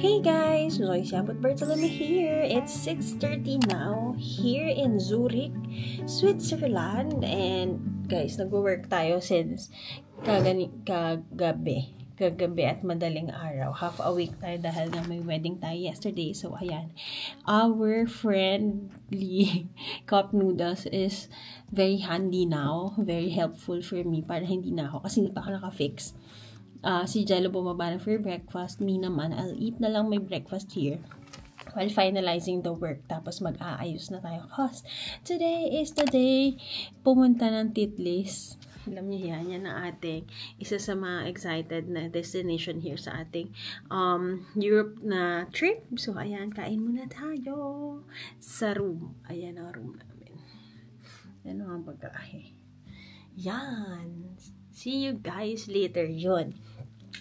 Hey guys, Zoe Siabot Bartolome here. It's 6:30 now here in Zurich, Switzerland. And guys, nag-work tayo since kagabi at madaling araw. Half a week tayo dahil na may wedding tayo yesterday. So ayan, our friendly cup noodles is very handy now. Very helpful for me para hindi na ako, kasi hindi pa ako naka-fix. Si Jello bumaba na for breakfast. Me naman, I'll eat na lang my breakfast here while finalizing the work. Tapos mag-aayos na tayo. Cause today is the day pumunta ng Titlis. Alam niyo yan ang ating isa sa mga excited na destination here sa ating Europe na trip. So, ayan, kain muna tayo sa room. Ayan ang room namin. Ano ang pagkain? Yan. See you guys later. Yun.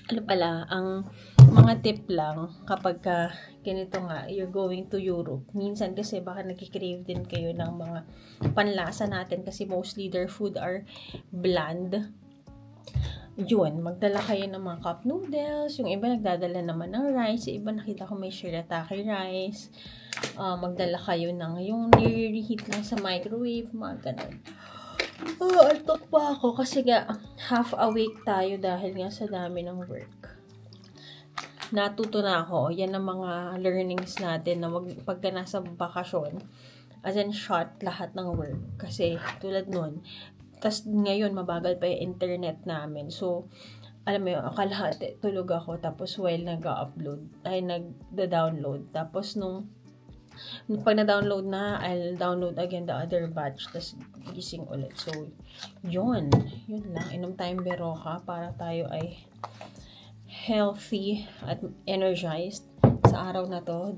Ano pala, ang mga tip lang kapag ganito nga, you're going to Europe. Minsan kasi baka nagkikrave din kayo ng mga panlasa natin kasi mostly their food are bland. Yun, magdala kayo ng mga cup noodles. Yung iba nagdadala naman ng rice. Yung iba nakita ko may shirataki rice. Magdala kayo ng yung reheat lang sa microwave, mga ganun. Antok pa ako kasi nga half a week tayo dahil nga sa dami ng work. Natuto na ako. Yan ang mga learnings natin na pagka nasa bakasyon, as in shot lahat ng work. Kasi tulad nun, tas ngayon mabagal pa yung internet namin. So, alam mo yun, kalahati tulog ako tapos while nag-upload, ay nagda-download. Tapos pag na-download na, I'll download again the other batch, tas gising ulit. So, yun lang. Inom tayong Berocca para tayo ay healthy at energized sa araw na to.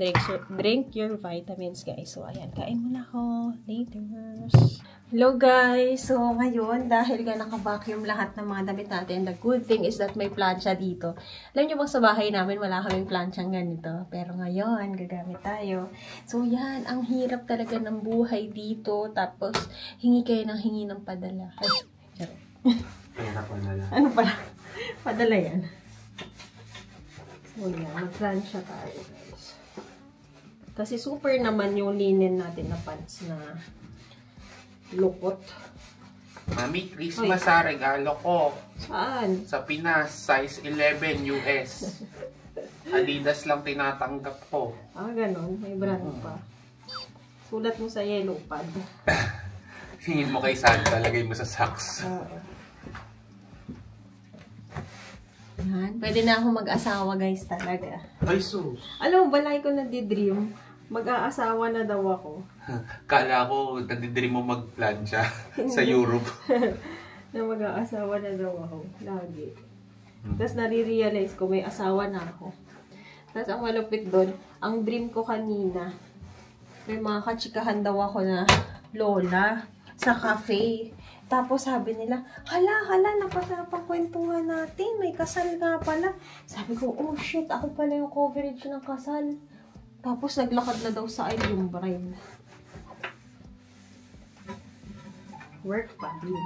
Drink your vitamins, guys. So, ayan, kain muna ako. Later. Hello, guys. So, ngayon, dahil nga naka-vacuum lahat ng mga damit natin, the good thing is that may plancha dito. Alam niyo bang sa bahay namin, wala kaming planchang ganito. Pero ngayon, gagamit tayo. So, yan. Ang hirap talaga ng buhay dito. Tapos, hingi kayo ng hingi ng padala. Ay, sorry. Ano pala? Padala yan. So, yan. Mag-plancha tayo, guys. Kasi super naman yung linen natin na pants na lukot. Mami, Christmas sa regalo ko. Saan? Sa Pinas, size 11 US. Adidas lang tinatanggap ko. Ganon. May brand pa. Sulat mo sa yellow pad. Hingin mo kay Santa, lagay mo sa socks. Yan. Pwede na ako mag-asawa, guys, talaga. Ay, sus. Alam mo, balay ko nagdi-dream. Mag-aasawa na daw ako. Kala ko, nagdi-dream mo mag-plancha sa Europe. Na mag-aasawa na daw ako. Lagi. Tapos nare-realize ko, may asawa na ako. Tapos ang malupit doon, ang dream ko kanina, may mga katsikahan daw ako na lola sa cafe. Tapos sabi nila, hala, napapakwentuhan natin, may kasal nga pala. Sabi ko, oh shit, ako pala yung coverage ng kasal. Tapos naglakad na daw sa aisle yung bride. Work pa din.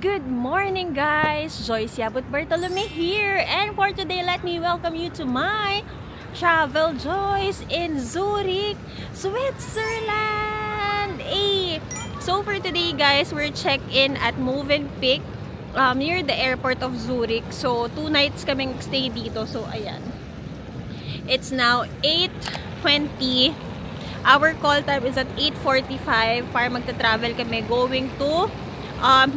Good morning, guys! Joy Siabot Bartolome here, and for today, let me welcome you to my travel joys in Zurich, Switzerland! So for today, guys, we're check-in at Mövenpick near the airport of Zurich. So 2 nights kaming stay dito. So ayan, it's now 8:20. Our call time is at 8:45 para magta-travel kami going to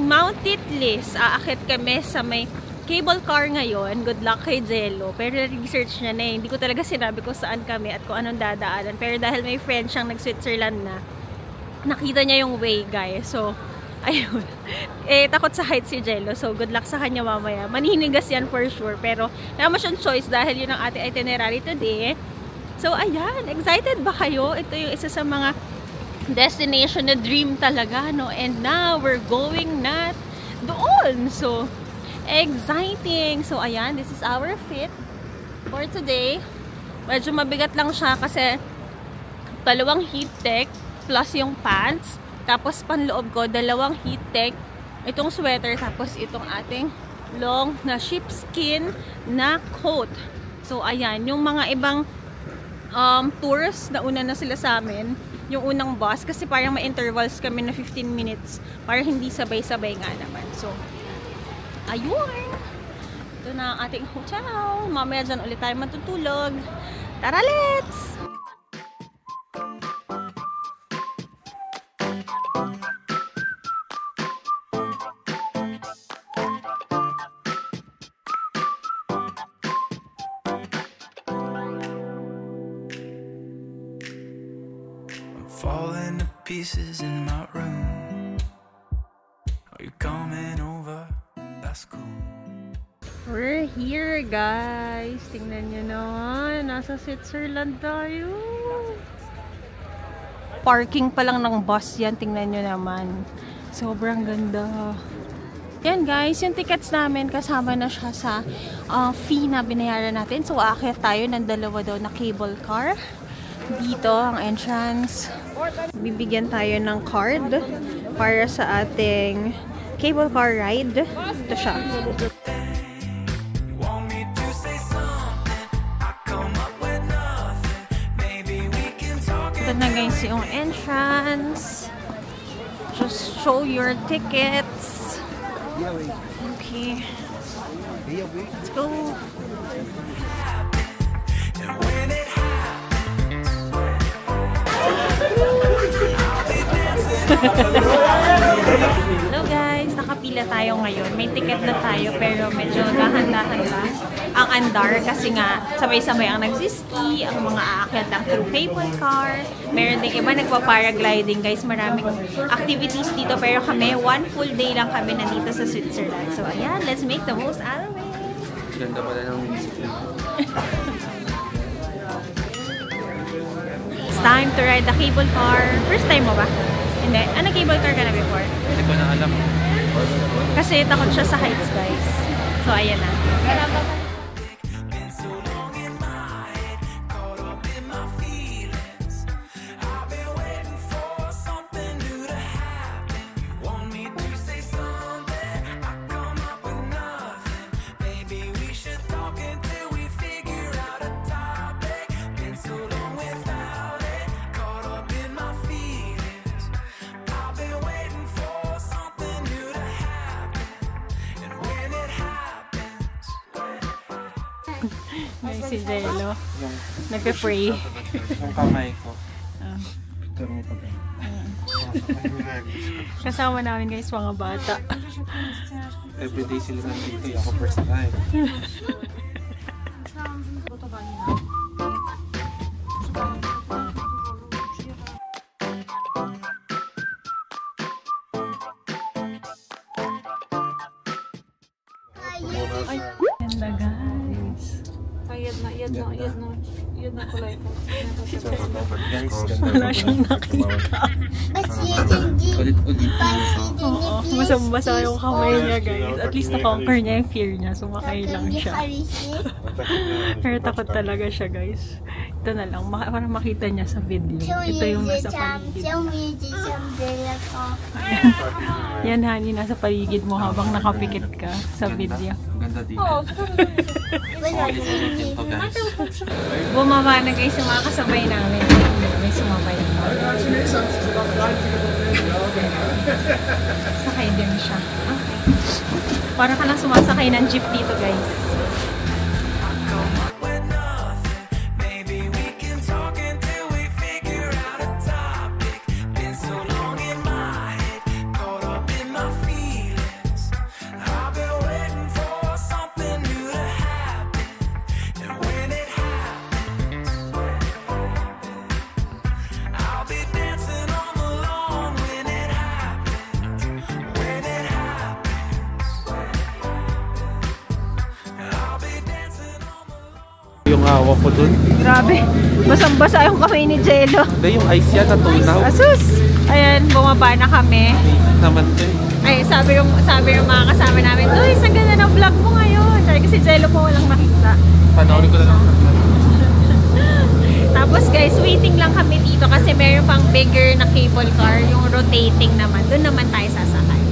Mount Titlis. Aakit kami sa may cable car ngayon. Good luck kay Jello. Pero research niya na eh. Hindi ko talaga sinabi kung saan kami at kung anong dadaanan. Pero dahil may friend siyang nag-Switzerland na, nakita niya yung way, guys. So, ayun. Takot sa height si Jello. So, good luck sa kanya mamaya. Maninigas yan for sure. Pero, naman siyang choice dahil yun ang ating itinerary today. So, ayan. Excited ba kayo? Ito yung isa sa mga destination na dream talaga, no? And now, we're going na doon. So, exciting! So, ayan, this is our fit. For today, medyo mabigat lang siya kasi 2 heat tech plus yung pants. Tapos panloob ko, 2 heat tech. Itong sweater, tapos itong ating long na sheepskin na coat. So, ayan. Yung mga ibang tours, nauna na sila sa amin. Yung unang bus, kasi parang may intervals kami na 15 minutes. Para hindi sabay-sabay nga naman. So, ayun. Ito na ang ating hotel. Mamaya dyan ulit tayo matutulog. Tara, let's! Falling to pieces in my room. Are you coming over? That's cool. We're here, guys. Tingnan nyo naman. Nasa Switzerland tayo. Parking pa lang ng bus yan. Tingnan nyo naman. Sobrang ganda. Yan, guys. Yung tickets namin, kasama na siya sa fee na binayaran natin. So, aakyat tayo ng 2 daw na cable car. Dito, ang entrance. Bibigyan tayo ng card para sa ating cable car ride. Ito siya. Ito na, guys, yung entrance. Just show your tickets. Okay. Let's go. Hello guys, nakapila tayo ngayon. May ticket na tayo pero medyo dahan-dahan lang ang andar kasi nga sabay-sabay ang nagsiski, ang mga aakyat lang through cable car. Meron din iba nagpa-paragliding, guys. Maraming activities dito pero kami, 1 full day lang kami nandito sa Switzerland. So ayan, let's make the most out of it. Ganda pala ng It's time to ride the cable car. First time mo ba? Hindi. Cable car ka na before? Hindi ko na alam. Kasi takot siya sa heights, guys. So, ayan na. Si Jello. Nagpe-pray. Yung kamay ko. Kasama namin, guys, mga bata. Everyday sila nandito. Ako first time. Ay, ganda, guys. Jedna kolejka. Wala siyang nakita. Oo, basang-basa yung kamay niya, guys. At least na-conquer niya yung fear niya. Sumakay lang siya. Pero takot talaga siya, guys. Ito na lang, para makita niya sa video. Ito yung nasa paligid. Yan, honey, nasa paligid mo habang nakapikit ka sa video. Ganda dito. Bumaba na, guys, yung mga kasabay namin. May sumabay na. Sakay din siya. Okay. Para ka lang sumasakay ng jeep dito, guys. Yung hawak ko dun. Grabe. Basang-basa yung kamay ni Jello. Hindi, yung ice yan natunaw. Asus! Ayan, bumaba na kami. Naman din. Ay, sabi yung mga kasama namin, uy, sa ganda ng vlog mo ngayon. Sabi Sorry kasi Jello po walang makita. Panoorin ko na lang. Tapos guys, waiting lang kami dito kasi meron pang bigger na cable car, yung rotating naman. Doon naman tayo sasakay.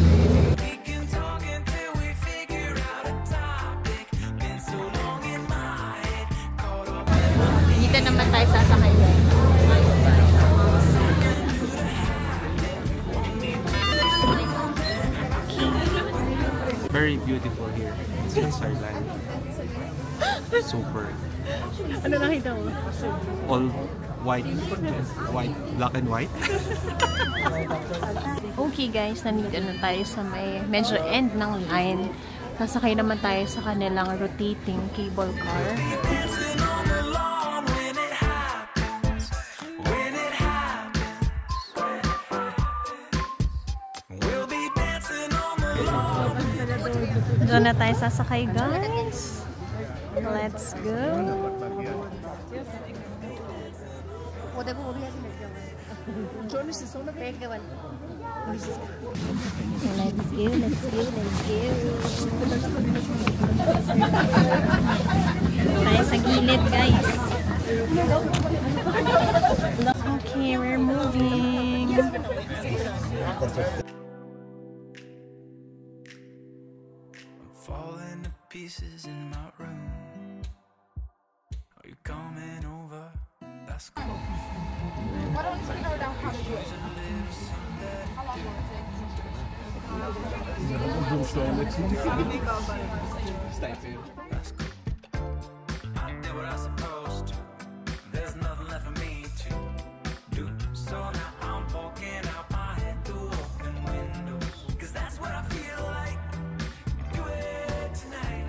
Dito naman tayo sasakay. Very beautiful here. Switzerland. Super. Ano nakita mo? All white. White. Black and white. Okay guys, nandito na tayo sa may medyo end ng line. Nasakay naman tayo sa kanilang rotating cable car. Doon na tayo sasakay guys. Let's go. Tayo sa gilid guys. Okay, we're moving. Falling to pieces in my room. Are you coming over? That's cool. Why don't you know down how to do it? How long will it take? That's cool. I did what I was supposed to. There's nothing left for me to do. So now I'm poking out my head through open windows. 'Cause that's what I feel like. Do it tonight.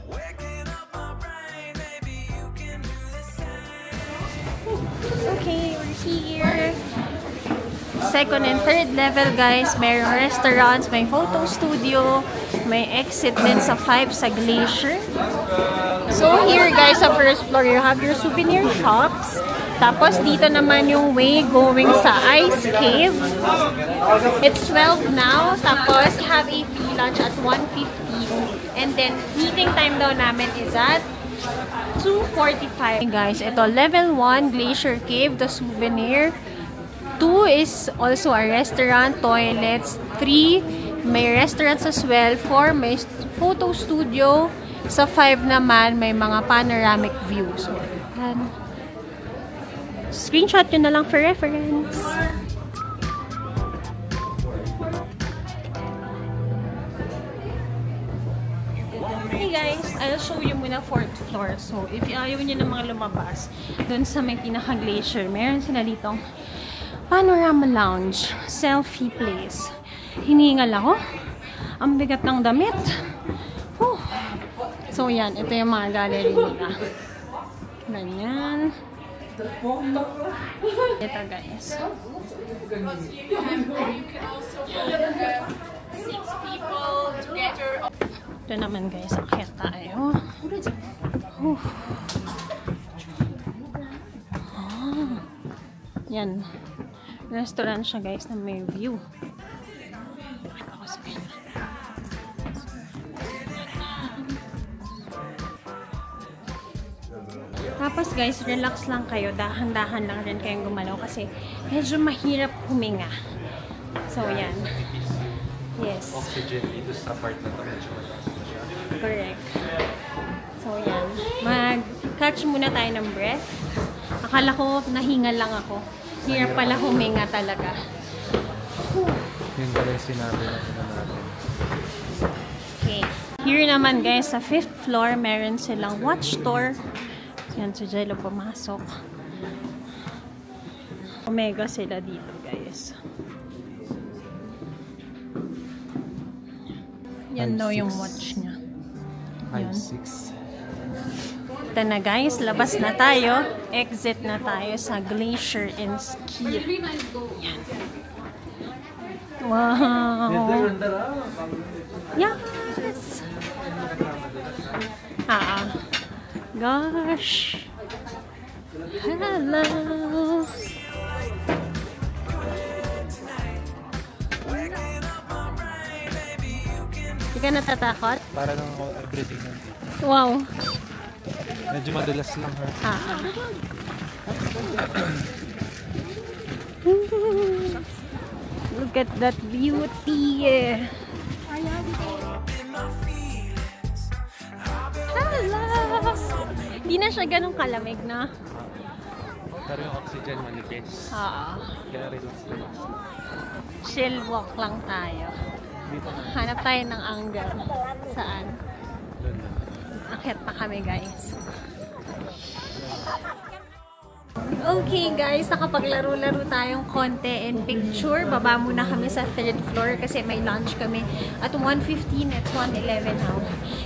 Waking up my brain, maybe you can do the same. Okay, we're here. Second and third level guys, may restaurants, may photo studio, may exit din sa 5 sa Glacier. So here guys, sa first floor, you have your souvenir shops. Tapos dito naman yung way going sa Ice Cave. It's 12 now. Tapos have a free lunch at 1:50. And then meeting time daw namin is at 2:45. Okay, guys, ito level 1 Glacier Cave, the souvenir. 2 is also a restaurant, toilets. 3 may restaurants as well. 4 may photo studio. Sa 5 naman may mga panoramic views. And screenshot nyo na lang for reference. Hey guys, I'll show you muna 4th floor. So, if ayaw nyo na mga lumabas, dun sa may pinaka-glacier, meron sila ditong Panorama Lounge, selfie place. Hiningal ako. Ang bigat ng damit. Whew. So, yan. Ito yung mga gallery nila. Ganyan. Ito, guys. 6 people together. Ito naman, guys. Akyat tayo. Whew. Oh. Yan. Restaurant siya guys na may view. Tapos guys, relax lang kayo. Dahan-dahan lang rin kayong gumalaw kasi medyo mahirap huminga. So yan. Yes. Oxygen dito sa part na ito. Correct. So yan. Mag-catch muna tayo ng breath. Akala ko nahingal lang ako. Hirap pala huminga talaga. Yun pala yung sinabi natin. Okay. Here naman guys, sa 5th floor, meron silang watch store. Yan, si Jello pumasok. Omega sila dito guys. Yan daw yung watch niya. Yan. 5-6. Ito na guys, labas na tayo. Exit na tayo sa Glacier and Ski. Yan. Wow! Yes! Gosh! Hello! ka natatakot? Para lang ako everyday nandito. Wow. Medyo madulas lang ha. Look at that beauty. Hello! Hindi na siya ganun kalamig na. Pero yung oxygen manipis. Kaya relax. Chill walk lang tayo. Dito na. Hanap tayo ng angle. Saan? Doon na. Akyat pa kami, guys. Okay guys, nakapaglaro-laro tayong konti and picture. Baba muna kami sa 3rd floor kasi may lunch kami at 1:15 at 1:11 now.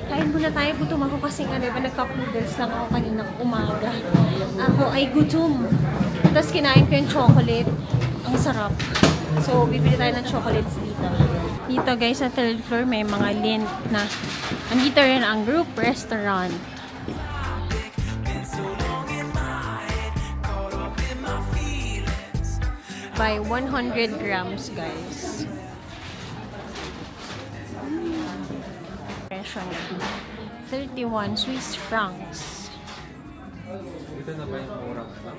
Kain muna tayo, gutom ako kasi nga diba nag-cup noodles lang ako kaninang umaga. Ako ay gutom. Tapos kinain ko yung chocolate. Ang sarap. So, bibili tayo ng chocolates dito. Dito guys, sa 3rd floor may mga lint na andito rin ang group restaurant. By 100 grams, guys. Presyo na. 31 Swiss francs. Dito na ba yung murang ano?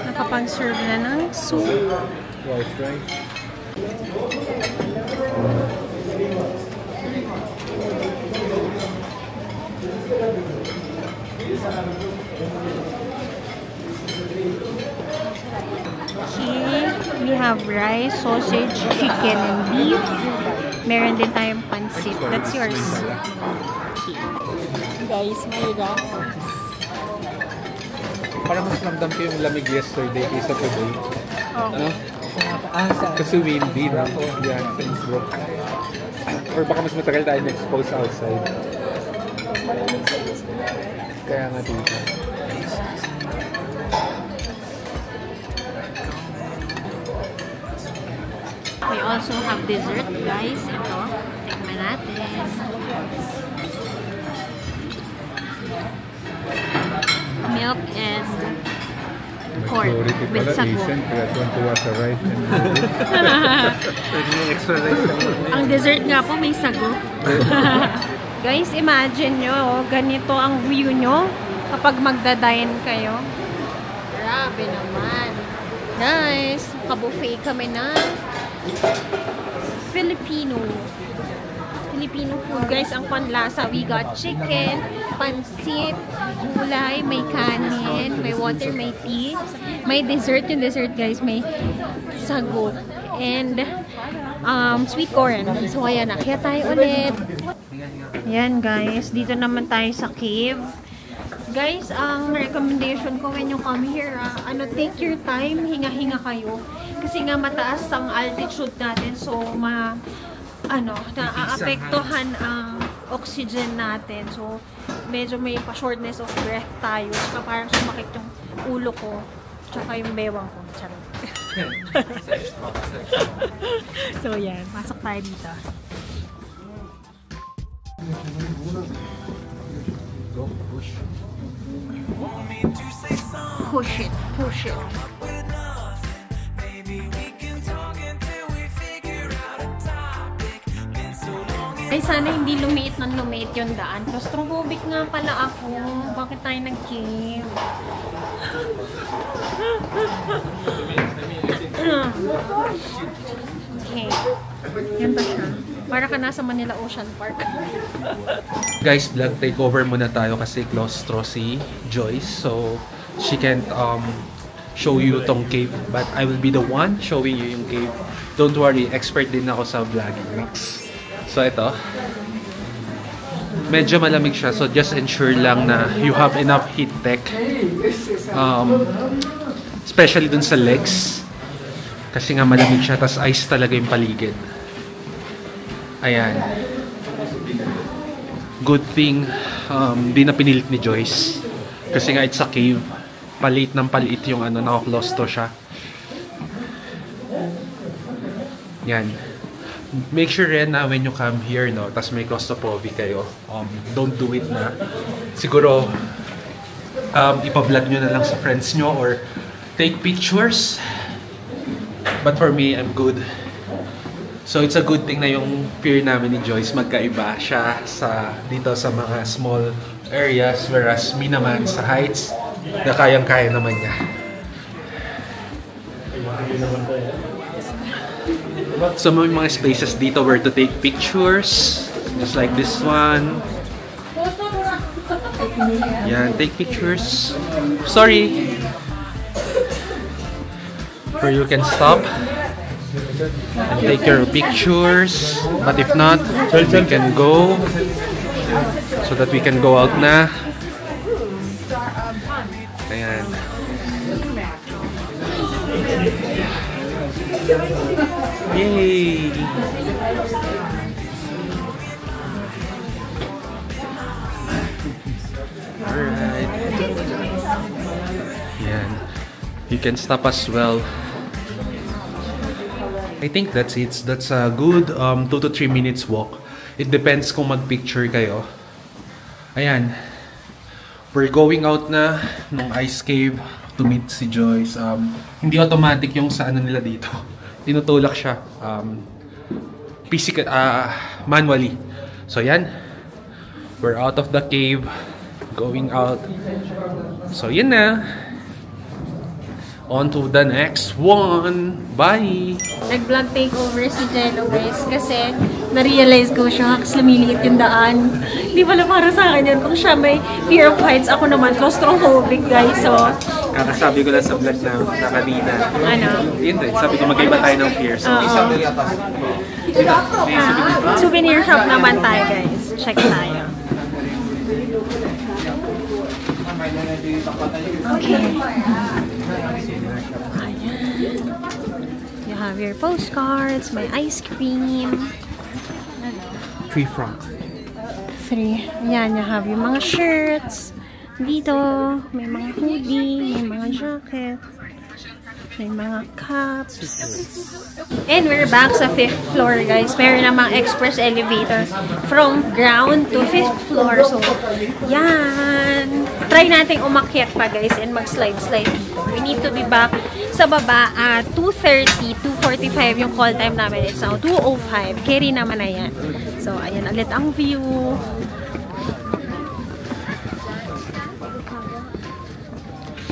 Nakapang-serve na ng soup. White rice. Okay, we have rice, sausage, chicken, and beef. Meron din tayong pansit. That's yours. Okay. Guys, may rice. Parang mas ramdam ko yung lamig yesterday kaysa today. Okay. Ano? Kasi windy, no? Yeah, things broke. Or baka mas matagal tayo na-expose outside. Kaya nga dito. We also have dessert, guys. Ito. Tikman natin. Milk and corn with sago. Extra rice. Ang dessert nga po may sago. Guys, imagine nyo, ganito ang view nyo kapag magda-dine kayo. Grabe naman. Nice. Ka-buffet kami na Filipino food, guys. Ang panlasa, we got chicken, pansit, gulay, may kanin, may water, may tea, may dessert. Yung dessert, guys, may sago and sweet corn. So ayan, kaya tayo ulit. Ayan guys, dito naman tayo sa cave. Guys, ang recommendation ko when you come here, take your time, hinga-hinga kayo. Kasi nga mataas ang altitude natin, so naaapektuhan ang oxygen natin. So, medyo may pa-shortness of breath tayo. Saka parang sumakit yung ulo ko, tsaka yung bewang ko. Charot. So, yan. Pasok tayo dito. Push it, push it. Ay, sana hindi lumiit ng lumiit yung daan. Claustrophobic nga pala ako. Bakit tayo nag-cave? Okay. Yan ba siya? Para ka nasa Manila Ocean Park. Guys, vlog takeover muna tayo kasi claustro si Joyce. So, she can't show you tong cave. But I will be the one showing you yung cave. Don't worry, expert din ako sa vlogging. So, ito. Medyo malamig siya. So, just ensure lang na you have enough heat tech. Especially dun sa legs. Kasi nga malamig siya. Tas ice talaga yung paligid. Ayan. Good thing, di na pinilit ni Joyce. Kasi nga it's a cave. Palit ng palit yung nakaklostro siya. Yan. Make sure rin na when you come here, no, tas may claustrophobic kayo, don't do it na. Siguro, ipa-vlog nyo na lang sa friends nyo or take pictures. But for me, I'm good. So it's a good thing na yung pier namin ni Joyce magkaiba siya dito sa mga small areas, whereas me naman sa heights na kayang-kaya naman niya. So may mga spaces dito where to take pictures, just like this one. Yan, take pictures. Sorry. Where you can stop and take your pictures. But if not, we can go so that we can go out na. Ayan. Yay! Alright. Yan. You can stop as well. I think that's it. That's a good 2 to 3 minutes walk. It depends kung mag-picture kayo. Ayan. We're going out na ng ice cave to meet si Joyce. Hindi automatic yung sa ano nila dito. Tinutulak siya manually. So yan. We're out of the cave. Going out. So yun na. On to the next one. Bye! Nag-vlog takeover si Jello guys kasi na-realize ko siya kasi lumiliit yung daan. Hindi pala para sa akin yun. Kung siya may fear of heights, ako naman claustrophobic guys. So, kakasabi ko lang sa vlog na kanina. Ano? Yun din. Sabi ko magkaiba tayo ng fear. So, souvenir shop naman tayo guys. Check tayo. Okay. You have your postcards, my ice cream. 3 francs. 3. Yan, you have yung mga shirts. Dito, may mga hoodie, may mga jacket, may mga caps. And we're back sa 5th floor, guys. Meron namang express elevator from ground to 5th floor. So, yan. Try natin umakyat pa, guys, and mag-slide-slide dito. We need to be back sa baba at 2:30, 2:45 yung call time namin. It's now 2:05. Carry naman na yan. So, ayan ulit ang view.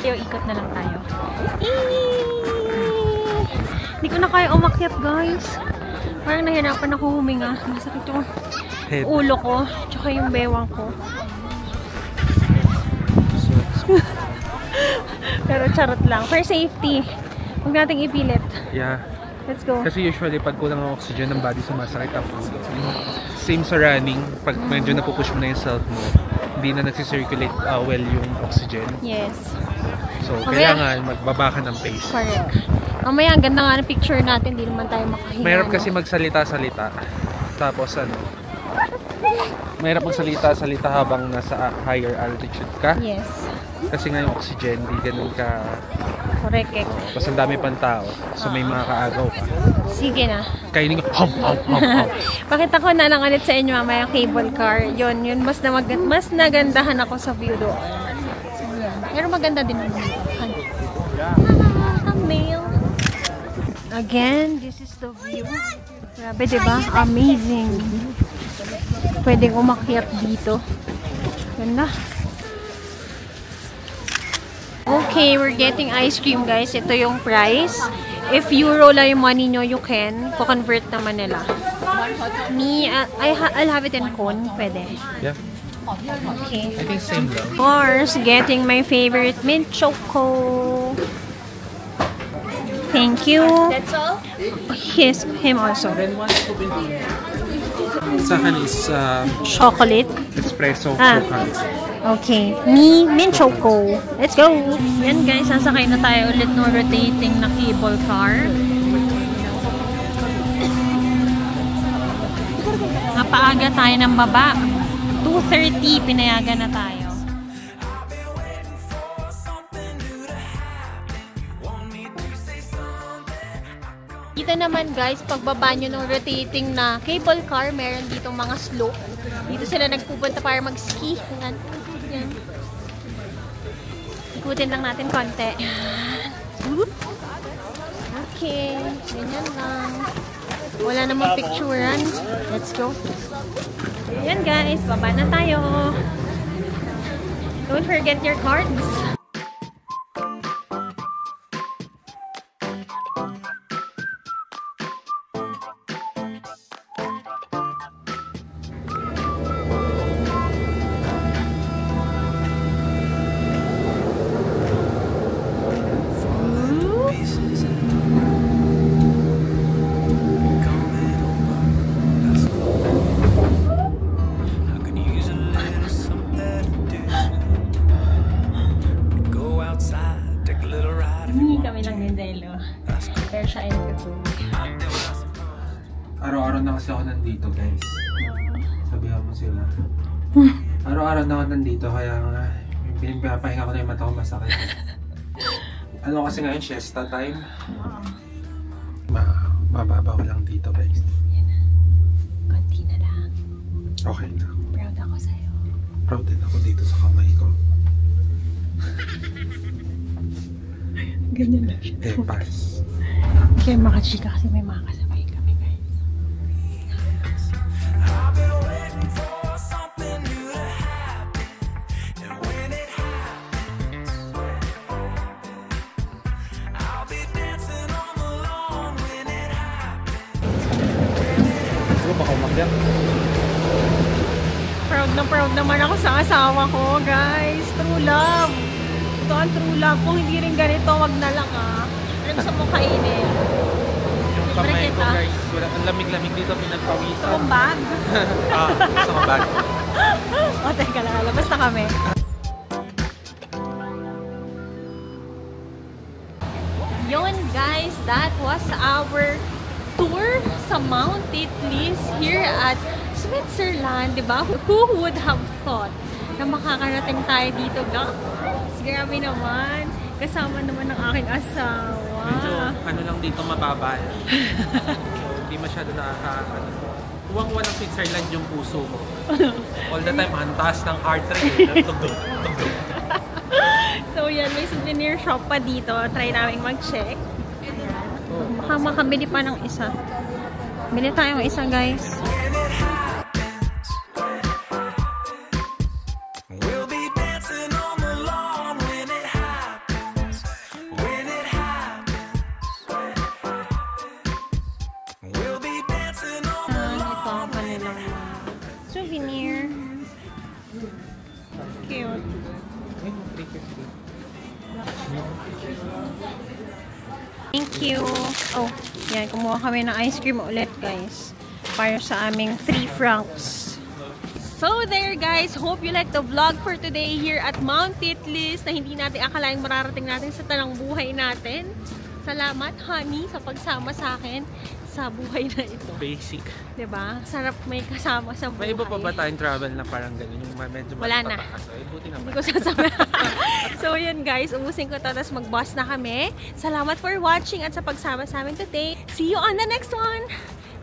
Ikot na lang tayo. Hindi ko na kaya umakyat, guys. Parang nahirapan ako huminga. Masakit yung ulo ko, tsaka yung bewang ko. Pero charot lang. For safety, huwag nating ipilit. Yeah. Let's go. Kasi usually, pag kulang ng oxygen ng body, sumasakit ang ulo. Same sa running, pag medyo napupush mo na yung self mo, hindi na nagsisirculate well yung oxygen. Yes. So, kailangan magbaba ka ng pace. Correct. Mamaya, ang ganda nga ng picture natin, hindi naman tayo makahinga. Mahirap kasi magsalita-salita. Tapos ano, mahirap magsalita-salita habang nasa higher altitude ka. Yes. Kasi nga yung oxygen, hindi ganun ka... Correct. Tapos ang dami pang tao. So may mga kaagaw ka. Sige na. Kainin ko, hop. Pakita ko na lang ulit sa inyo mamaya cable car. Yun. Mas nagandahan ako sa view doon. So, yan. Pero maganda din ang view. Thumbnail. Again, this is the view. Grabe, diba? Amazing. Pwedeng umakyat dito. Ganda. Okay, we're getting ice cream, guys. Ito yung price. If euro lang yung money nyo, you can. Ko-convert naman nila. Me, I'll have it in cone. Pwede. Yeah. Okay. I think same lang. Of course, getting my favorite mint choco. Thank you. That's all? Yes, him also. Sa akin is Chocolate. espresso croissant. Okay. Me, mint choco. Let's go! Yan guys, sasakay na tayo ulit ng rotating na cable car. Napaaga tayo ng baba. 2:30, pinayagan na tayo. Dito naman guys, pagbaba nyo ng rotating na cable car, meron ditong mga slope. Dito sila nagpupunta para mag-ski. Yan. Ikutin lang natin konti. Okay. Ganyan lang. Wala namang picturean. Let's go. Yan guys, baba na tayo. Don't forget your cards. Pero siya ay nagtutulog. Araw-araw na kasi ako nandito, guys. Sabihan mo sila. Araw-araw na ako nandito, kaya nga, pinapahinga ko na yung mata ko masakit. Ano kasi ngayon, siesta time. Mababa ko lang dito, guys. Yan na. Konti na lang. Okay na. Proud ako sa'yo. Proud din ako dito sa kamay ko. Ganyan lang siya. Pass. Kaya makachika kasi may mga kasabay kami, guys. I've been waiting for something new to happen, and when it happens, I'll be dancing on the lawn when it happens. Siguro baka umakyat. Proud naman ako sa asawa ko, guys. True love. Ito ang true love. Kung hindi rin ganito, wag na lang ah. Ano gusto mo kainin? Yung Libre kamay ko, kita. guys. Wala, ang lamig-lamig dito, pinagpawisan. Gusto mong bag? Gusto ko bag. O, teka lang. Labas na kami. Yun, guys. That was our tour sa Mount Titlis here at Switzerland, di ba? Who would have thought na makakarating tayo dito, guys? Grabe naman. Kasama naman ng aking asawa. Medyo, ano lang dito, mababa. So, hindi masyado Uwang-uwan ng Switzerland yung puso mo. All the time, ang taas ng heart rate. Tugtog. So, yan. May souvenir shop pa dito. Try namin mag-check. Baka makabili pa ng isa. Bili tayong isa, guys. When it happens, we'll be dancing on the lawn when it happens. When it happens, we'll be dancing on the Ito lawn. ang kanilang souvenir. Cute. Thank you. Oh, yan. Kumuha kami ng ice cream ulit, guys. Para sa aming 3 francs. So there, guys. Hope you like the vlog for today here at Mount Titlis na hindi natin akalaing mararating natin sa tanang buhay natin. Salamat, honey, sa pagsama sa akin sa buhay na ito. Basic. Diba? Sarap may kasama sa buhay. May iba pa ba tayong travel na parang gano'n? Yung medyo Wala na. mataas. Eh, buti naman. Hindi ko sasabi. So yun guys, ubusin ko to, tapos mag-bus na kami. Salamat for watching at sa pagsama sa amin today. See you on the next one.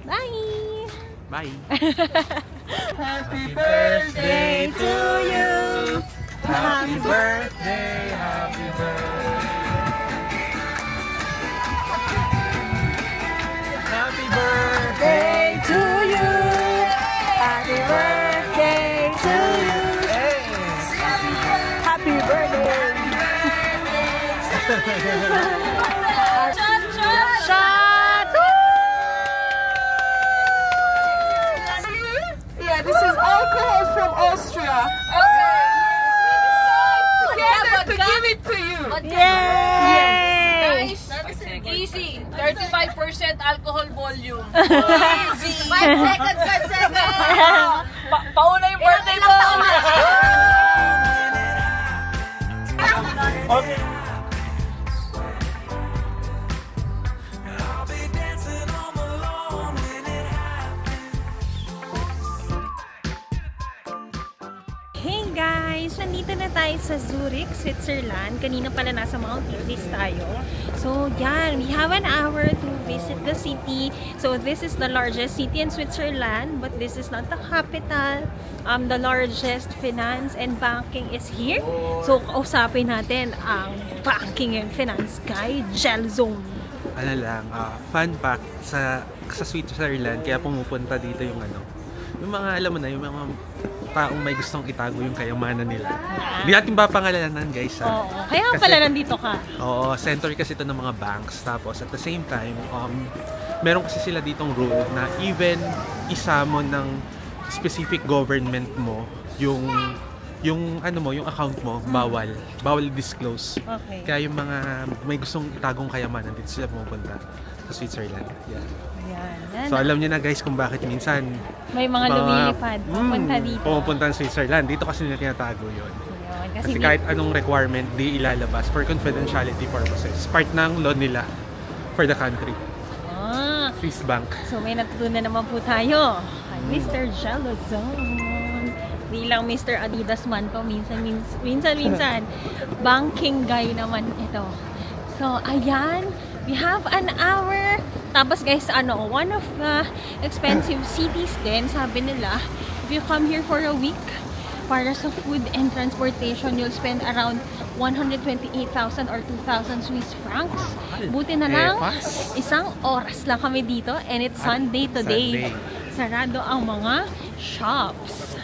Bye! Bye! Happy birthday to you! Happy birthday! Happy birthday! Happy birthday to you! Happy birthday to you! Happy birthday! Shot! Shot! Shot! Yeah, this is alcohol from Austria. Okay. Together to give it to you. Yay! Guys, easy. 35% alcohol volume. Easy! 5 seconds, 5 seconds. Pauna yung birthday mo. I'll be dancing on the lawn when it Hey guys! Nandito na tayo sa Zurich, Switzerland. Kanina pala nasa Mount Titlis tayo. So yan, we have an hour to visit the city. So this is the largest city in Switzerland, but this is not the capital. The largest finance and banking is here. So kausapin natin ang banking and finance guy, Gelzone. Ano lang, fun fact, sa sa Switzerland, kaya pumupunta dito yung ano, yung mga, alam mo na, yung mga taong may gustong itago yung kayamanan nila. Hindi natin papangalanan, guys, ha? Oo. Kaya pala nandito ka. Oo, center kasi ito ng mga banks. Tapos at the same time, meron kasi sila ditong rule na even isa mo ng specific government mo, yung ano mo, yung account mo, bawal disclose. Okay. Kaya yung mga may gustong itagong kayamanan dito sila pumupunta sa Switzerland. Yeah. Yan. So alam niyo na, guys, kung bakit minsan may mga lumilipad pupunta dito. Pumupunta sa Switzerland. Dito kasi nila tinatago yun. Yun. Kasi kahit anong requirement, di ilalabas for confidentiality purposes. Part ng law nila for the country. Swiss Bank. So may natutunan naman po tayo kay Mr. Jalozon. Di lang Mr. Adidas man to, minsan banking guy naman ito. So ayan, we have an hour. Tapos guys, one of the expensive cities din, sabi nila, if you come here for a week, para sa food and transportation, you'll spend around 128,000 or 2,000 Swiss francs. Buti na lang, isang oras lang kami dito and it's Sunday today. Sarado ang mga shops.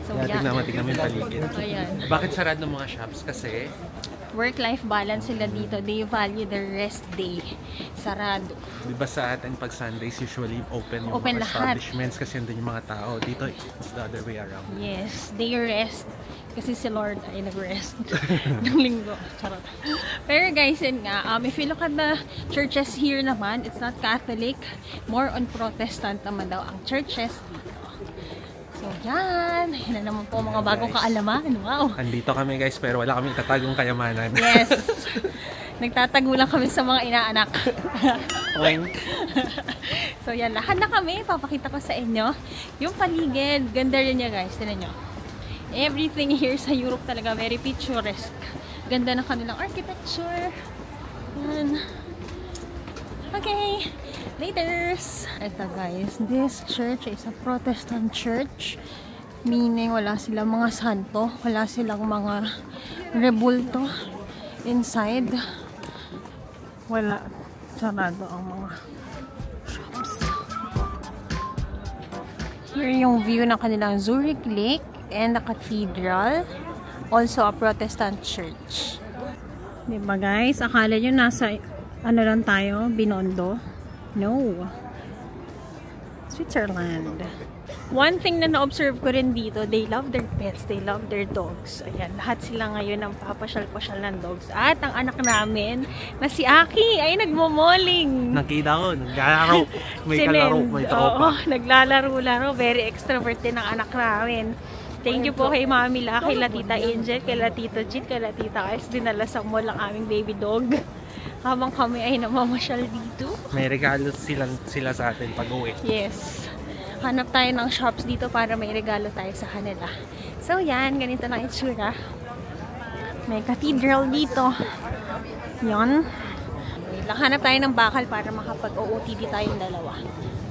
So, tignan mo yung paligid. Ayan. Bakit sarado ng mga shops? Kasi work-life balance sila dito. They value the rest day. Sarado. Diba sa atin pag Sundays usually open yung mga lahat. establishments kasi andun yung mga tao. Dito it's the other way around. Yes, they rest. Kasi si Lord ay nag-rest ng linggo. Charot. Pero guys, yun nga, if you look at the churches here naman, it's not Catholic. More on Protestant naman daw ang churches dito. So yan, yun na naman po mga bagong kaalaman. Wow! Andito kami, guys, pero wala kami itatagong kayamanan. Yes! Nagtatago lang kami sa mga inaanak. So yan, lahat na kami. Papakita ko sa inyo yung paligid. Ganda rin niya, guys. Tignan nyo. Everything here sa Europe talaga very picturesque. Ganda ng kanilang architecture. Yan. Okay, laters! Ito guys, this church is a Protestant church. Meaning wala silang mga santo, wala silang mga rebulto inside. Wala. Sarado ang mga shops. Here yung view ng kanilang Zurich Lake and the cathedral. Also a Protestant church. Diba guys? Akala nyo nasa ano lang tayo? Binondo? No. Switzerland. One thing na na-observe ko rin dito, they love their pets, they love their dogs. Ayan, lahat sila ngayon ang papasyal-pasyal ng dogs. At ang anak namin, na si Aki, ay nagmomoling. Nakita ko, naglalaro. May kalaro, may tropa. Oo, naglalaro-laro. Very extrovert din ang anak namin. Thank you po kay Mami La, kay Tita Angel, kay Tito Jit, kay Tita Ice. Dinala sa mall ang aming baby dog. Habang kami ay namamasyal dito. May regalo sila sa atin pag uwi. Yes. Hanap tayo ng shops dito para may regalo tayo sa kanila. So yan, ganito na itsura. May cathedral dito. Yan. Hanap tayo ng bakal para makapag-OOTD tayong dalawa.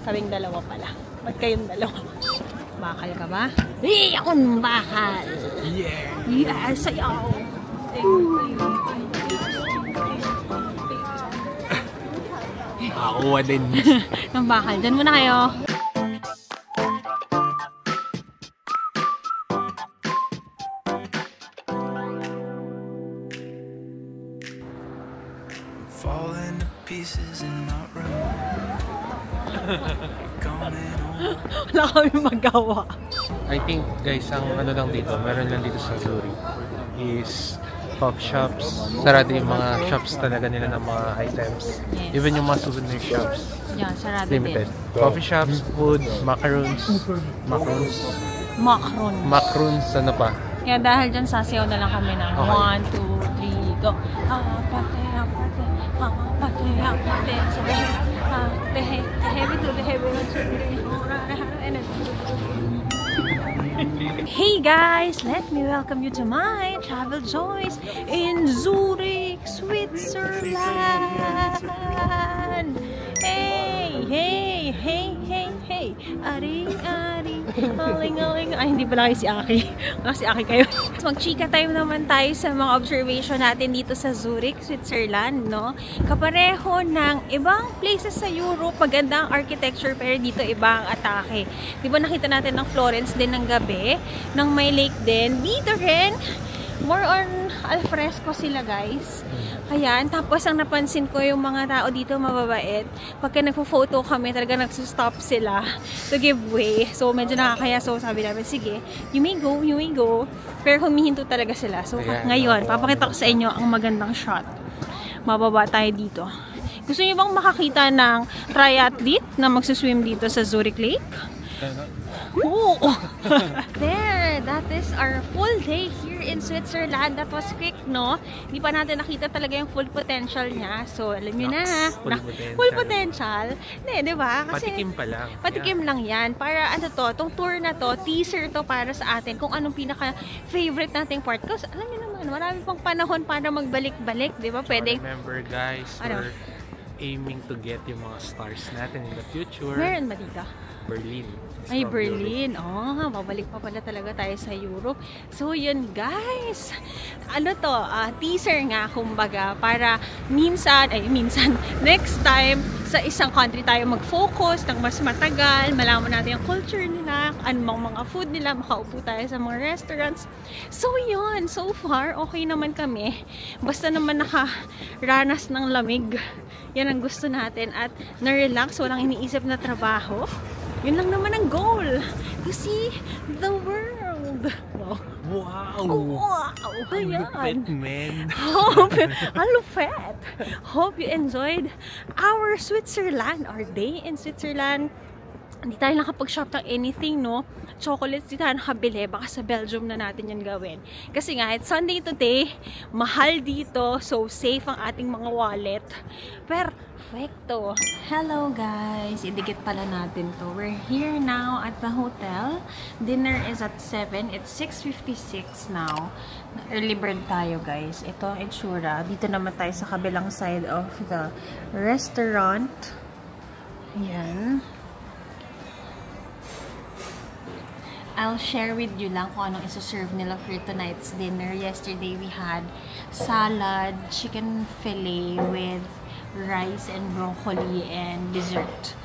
Kaming dalawa pala. Ba't kayong dalawa? Bakal ka ba? Eh, akong bakal! Yeah! Yes, ayaw! Ako din. Ng bakal. Diyan muna kayo. Falling to pieces and not running. Wala kami magawa. I think, guys, ang ano lang dito, meron lang dito sa Zurich is coffee shops. Sarado yung mga shops talaga nila ng mga items. Yes. Even yung mga souvenir shops. Yan, sarado Limited. din. Coffee shops, food, macaroons. Macaroons? Macron. Macaroons, ano pa? Kaya dahil dyan, sasayaw na lang kami ng Okay. 1, 2, 3, go. Apate, apate, apate, apate, apate, heavy to the heavy. Hey guys, let me welcome you to my travel joys in Zurich, Switzerland. Hey, Hey, hey, hey, hey. Aring, aring. Aling, aling. Ay, hindi pala kayo si Aki. Si Aki kayo. Mag-chika time naman tayo sa mga observation natin dito sa Zurich, Switzerland, no? Kapareho ng ibang places sa Europe. Maganda ang architecture, pero dito iba ang atake. Di ba nakita natin ng Florence din ng gabi? Ng may lake din. Dito rin, more on alfresco sila, guys. Ayan, tapos ang napansin ko yung mga tao dito mababait. Pagka nagpo-photo kami, talaga nagsusstop sila to give way. So, medyo nakakaya. So, sabi namin, sige, you may go, you may go. Pero humihinto talaga sila. So, ngayon, papakita ko sa inyo ang magandang shot. Mababa tayo dito. Gusto niyo bang makakita ng triathlete na magsuswim dito sa Zurich Lake? Oh! There! That is our full day here in Switzerland. That was quick, no? Hindi pa natin nakita talaga yung full potential niya. So, alam nyo na. Full potential. Hindi, di ba? Kasi, patikim pa lang. Patikim lang yan. Para ano to, tong tour na to, teaser to para sa atin kung anong pinaka-favorite nating part. Kasi, alam nyo naman, marami pang panahon para magbalik-balik, di ba? Pwede. Remember, guys, we're aiming to get yung mga stars natin in the future. Meron ba dito? Berlin. Ay, Berlin. Oh, babalik pa pala talaga tayo sa Europe. So, yun guys. Ano to? Teaser nga, kumbaga, para minsan, next time, sa isang country tayo mag-focus ng mas matagal, malaman natin yung culture nila, anong mga food nila, makaupo tayo sa mga restaurants. So, yun. So far, okay naman kami. Basta naman nakaranas ng lamig. Yan ang gusto natin. At na-relax, walang iniisip na trabaho. Yun lang naman ang goal. To see the world. Wow! Wow! Ayan. Lupit, man. Lupit. Hope you enjoyed our Switzerland, our day in Switzerland. Hindi tayo nakapag-shop ng anything, no? Chocolates, di tayo nakabili. Baka sa Belgium na natin yan gawin. Kasi nga, it's Sunday today. Mahal dito. So, safe ang ating mga wallet. Perfecto. Hello, guys. Idikit pala natin to. We're here now at the hotel. Dinner is at 7. It's 6:56 now. Early bird tayo, guys. Ito, itsura. Dito naman tayo sa kabilang side of the restaurant. Ayan. I'll share with you lang kung anong isa-serve nila for tonight's dinner. Yesterday, we had salad, chicken fillet with rice and broccoli and dessert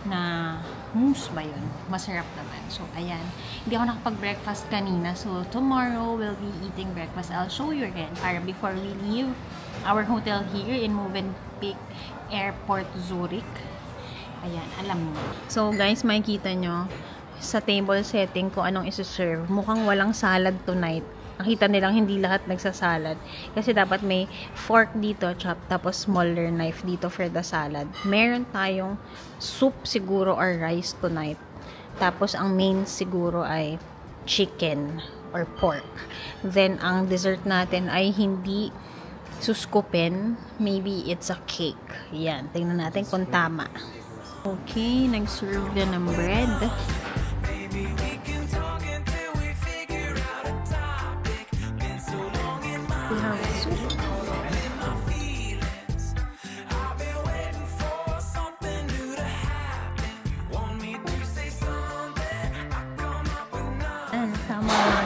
na mousse ba yun? Masarap naman. So, ayan. Hindi ako nakapag-breakfast kanina. So, tomorrow, we'll be eating breakfast. I'll show you again para before we leave our hotel here in Movenpick Airport, Zurich. Ayan, alam mo. So, guys, makikita nyo sa table setting ko anong isi-serve. Mukhang walang salad tonight. Nakita nilang hindi lahat nagsasalad. Kasi dapat may fork dito, chop, tapos smaller knife dito for the salad. Meron tayong soup siguro or rice tonight. Tapos ang main siguro ay chicken or pork. Then ang dessert natin ay hindi suskupin. Maybe it's a cake. Yan. Tingnan natin kung tama. Okay, nag-serve na ng bread.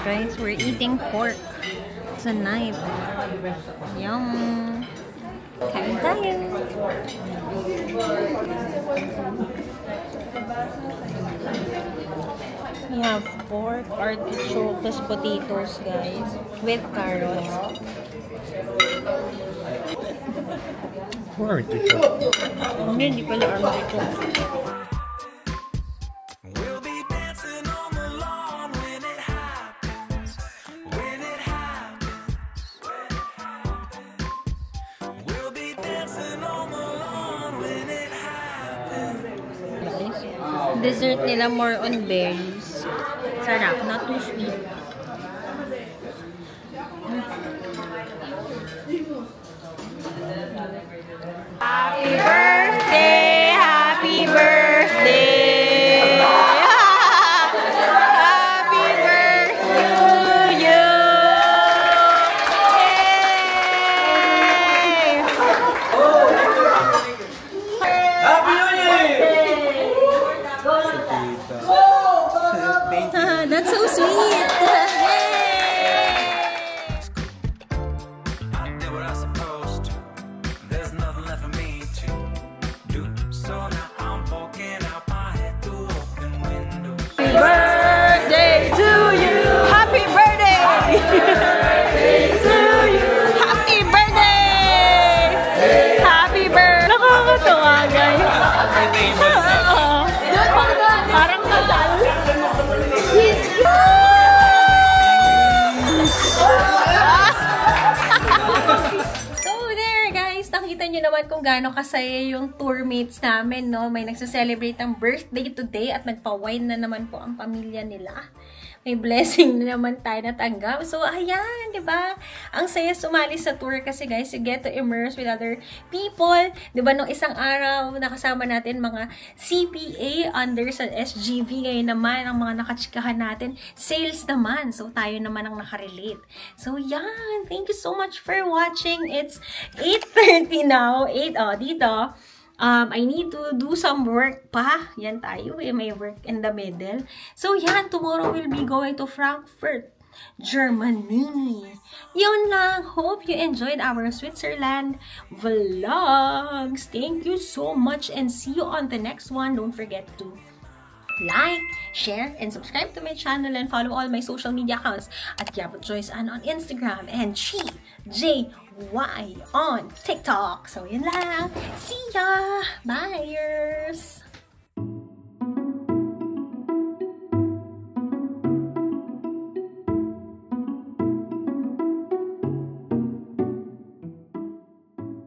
Guys, we're eating pork tonight. Yum! Kain tayo! We have pork, artichoke, plus potatoes, guys, with carrots. Artichoke. Hindi pala artichoke. Dessert nila more on berries. Sarap, not too sweet. Happy birthday! Happy birthday! Happy birthday to you! Yay! Happy New Year! nyo naman kung gaano kasaya yung tourmates namin, no? May nagsa-celebrate ng birthday today at nagpa-wine na naman po ang pamilya nila. May blessing na naman tayo natanggap. So, ayan, di ba? Ang saya sumali sa tour kasi guys, you get to immerse with other people. Di ba, nung isang araw, nakasama natin mga CPA under sa SGV. Ngayon naman, ang mga nakachikahan natin, sales naman. So, tayo naman ang nakarelate. So, yan. Thank you so much for watching. It's 8:30 now. Dito. I need to do some work pa. Yan tayo may work in the middle. So, yan. Tomorrow we'll be going to Frankfurt, Germany. Yun lang. Hope you enjoyed our Switzerland vlogs. Thank you so much and see you on the next one. Don't forget to like, share, and subscribe to my channel and follow all my social media accounts at Kiabut Joyce Ann on Instagram and CJY on TikTok. So, yun lang. See ya! Bye!